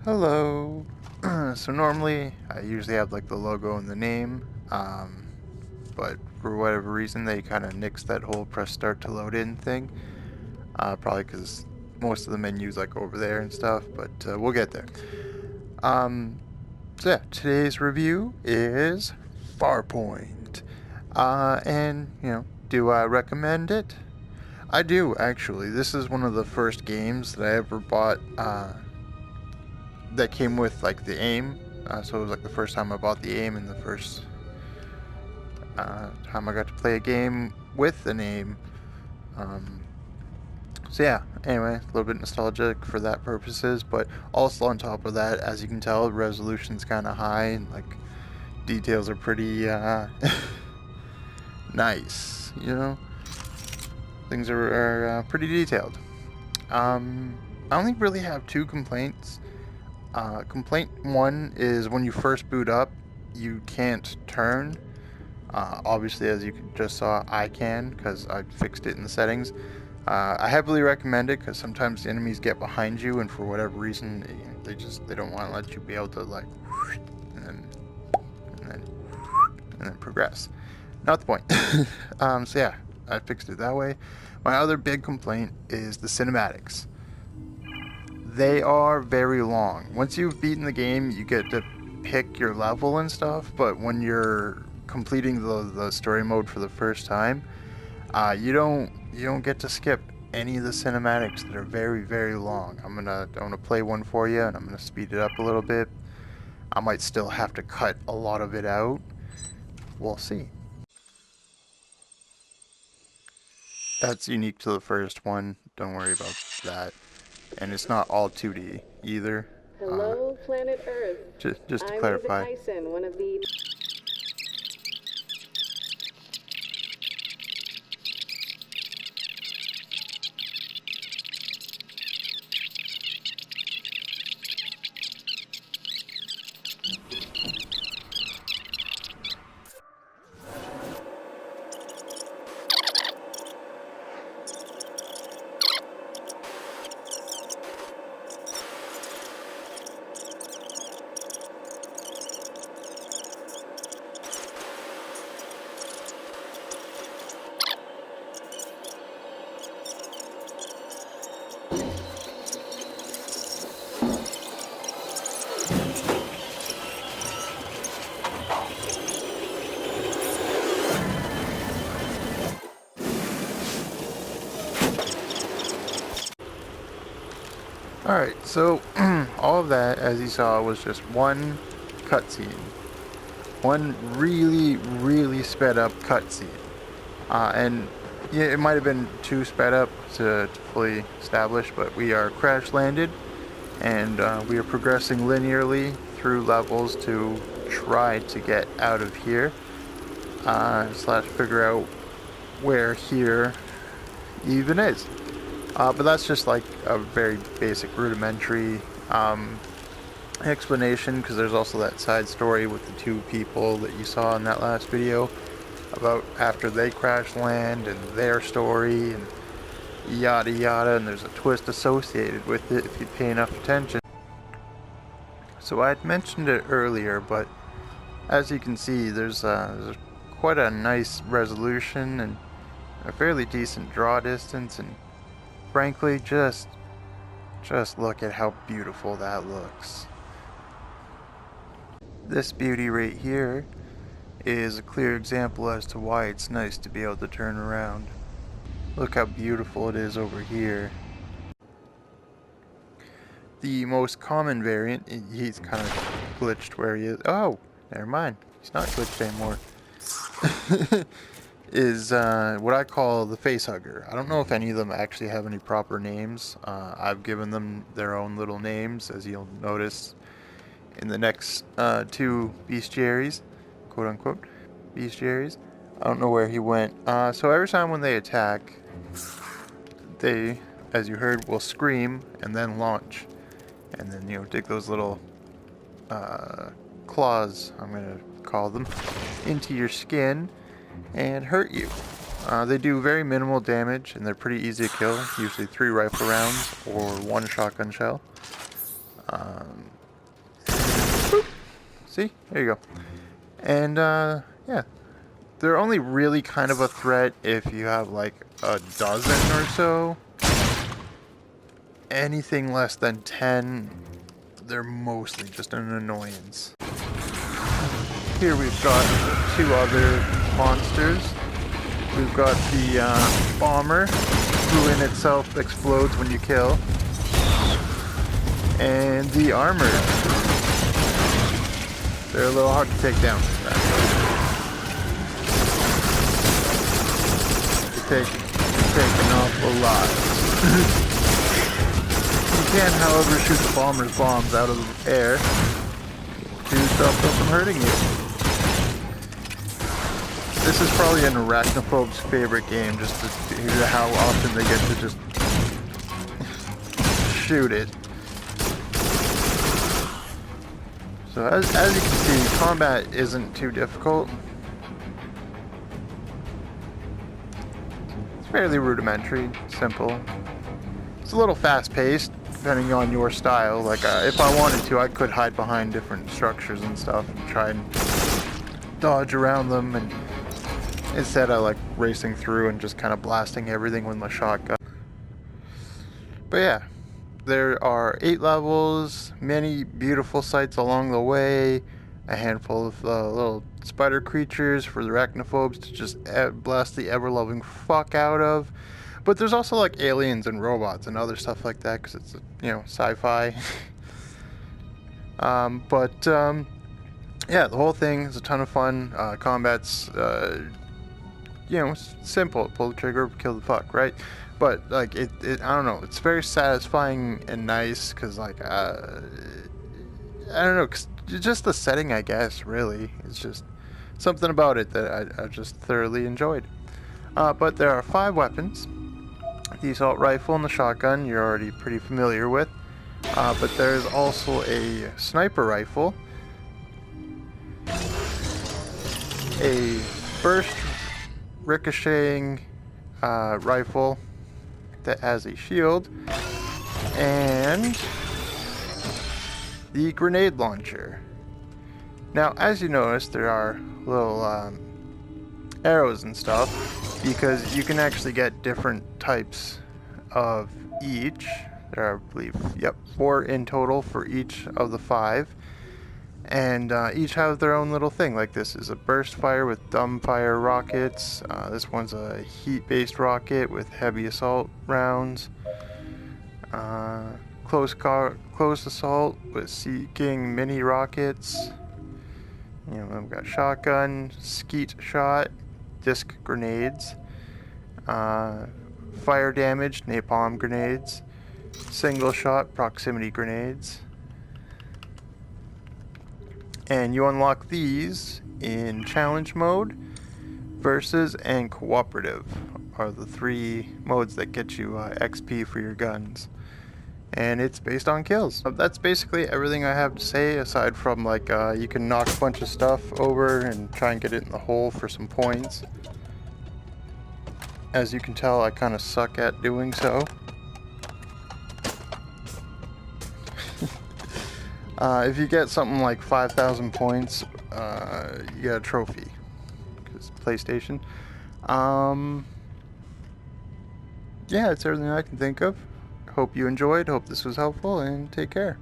Hello. So normally I usually have like the logo and the name, but for whatever reason they kind of nixed that whole press start to load in thing. Probably because most of the menus like over there and stuff, but we'll get there. Um, so yeah, today's review is Farpoint. And do I recommend it? I do actually. This is one of the first games that I ever bought. That came with like the aim. So it was like the first time I bought the aim and the first time I got to play a game with an aim. So yeah, anyway, a little bit nostalgic for that purposes, but also on top of that, as you can tell, the resolution's kind of high and like details are pretty nice. Things are pretty detailed. I only really have two complaints. Complaint one is when you first boot up, you can't turn. Obviously, as you just saw, I can because I fixed it in the settings. I heavily recommend it because sometimes the enemies get behind you, and for whatever reason, they don't want to let you be able to like and then and then and then progress. Not the point. So yeah, I fixed it that way. My other big complaint is the cinematics. They are very long. Once you've beaten the game, you get to pick your level and stuff, but when you're completing the story mode for the first time, you don't get to skip any of the cinematics that are very, very long. I'm gonna play one for you, and I'm gonna speed it up a little bit. I might still have to cut a lot of it out. We'll see. That's unique to the first one. Don't worry about that. And it's not all 2D either. Hello, planet Earth. Just to I'm clarify. Eva Tyson, one of the... Alright, so all of that, as you saw, was just one cutscene. One really, really sped up cutscene. And yeah, it might have been too sped up to fully establish, but we are crash landed, and we are progressing linearly through levels to try to get out of here, slash figure out where here even is. But that's just like a very basic rudimentary explanation, because there's also that side story with the two people that you saw in that last video about after they crash land and their story and yada yada, and there's a twist associated with it if you pay enough attention. So I had mentioned it earlier, but as you can see, there's quite a nice resolution and a fairly decent draw distance, and frankly, just look at how beautiful that looks. This beauty right here is a clear example as to why it's nice to be able to turn around. Look how beautiful it is over here. The most common variant, he's kind of glitched where he is. Oh, never mind. He's not glitched anymore. Is what I call the face hugger. I don't know if any of them actually have any proper names. I've given them their own little names, as you'll notice in the next two bestiaries, quote unquote bestiaries. I don't know where he went. So every time when they attack, they, as you heard, will scream and then launch, and then dig those little claws, I'm gonna call them, into your skin and hurt you. They do very minimal damage, and they're pretty easy to kill, usually 3 rifle rounds or 1 shotgun shell. See? There you go. And, yeah. They're only really kind of a threat if you have like a dozen or so. Anything less than 10, they're mostly just an annoyance. Here we've got 2 other monsters. We've got the bomber, who in itself explodes when you kill. And the armor. They're a little hard to take down. They take an awful lot. You can, however, shoot the bomber's bombs out of the air to stop them from hurting you. This is probably an arachnophobe's favorite game, just to hear how often they get to just shoot it. So as you can see, combat isn't too difficult. It's fairly rudimentary, simple. It's a little fast-paced, depending on your style. Like, if I wanted to, I could hide behind different structures and stuff and try and dodge around them. And instead, I like racing through and just kind of blasting everything with my shotgun. But yeah, there are 8 levels, many beautiful sights along the way, a handful of little spider creatures for the arachnophobes to just blast the ever-loving fuck out of. But there's also like aliens and robots and other stuff like that because it's, you know, sci-fi. Yeah, the whole thing is a ton of fun. Combat's, you know, simple. Pull the trigger, kill the fuck, right? But like it I don't know. It's very satisfying and nice because like I don't know, 'cause just the setting, I guess. Really, it's just something about it that I just thoroughly enjoyed. But there are 5 weapons. The assault rifle and the shotgun you're already pretty familiar with, but there's also a sniper rifle, a burst ricocheting rifle that has a shield, and the grenade launcher. Now, as you notice, there are little arrows and stuff, because you can actually get different types of each. There are, I believe, 4 in total for each of the 5. And each have their own little thing. Like this is a burst fire with dumbfire rockets. This one's a heat-based rocket with heavy assault rounds. Close assault with seeking mini rockets. You know, I've got shotgun, skeet shot, disc grenades, fire damage, napalm grenades, single shot proximity grenades. And you unlock these in challenge mode, versus, and cooperative are the 3 modes that get you XP for your guns. And it's based on kills. That's basically everything I have to say, aside from like you can knock a bunch of stuff over and try and get it in the hole for some points. As you can tell, I kind of suck at doing so. If you get something like 5,000 points, you get a trophy. Because PlayStation. Yeah, that's everything I can think of. Hope you enjoyed. Hope this was helpful, and take care.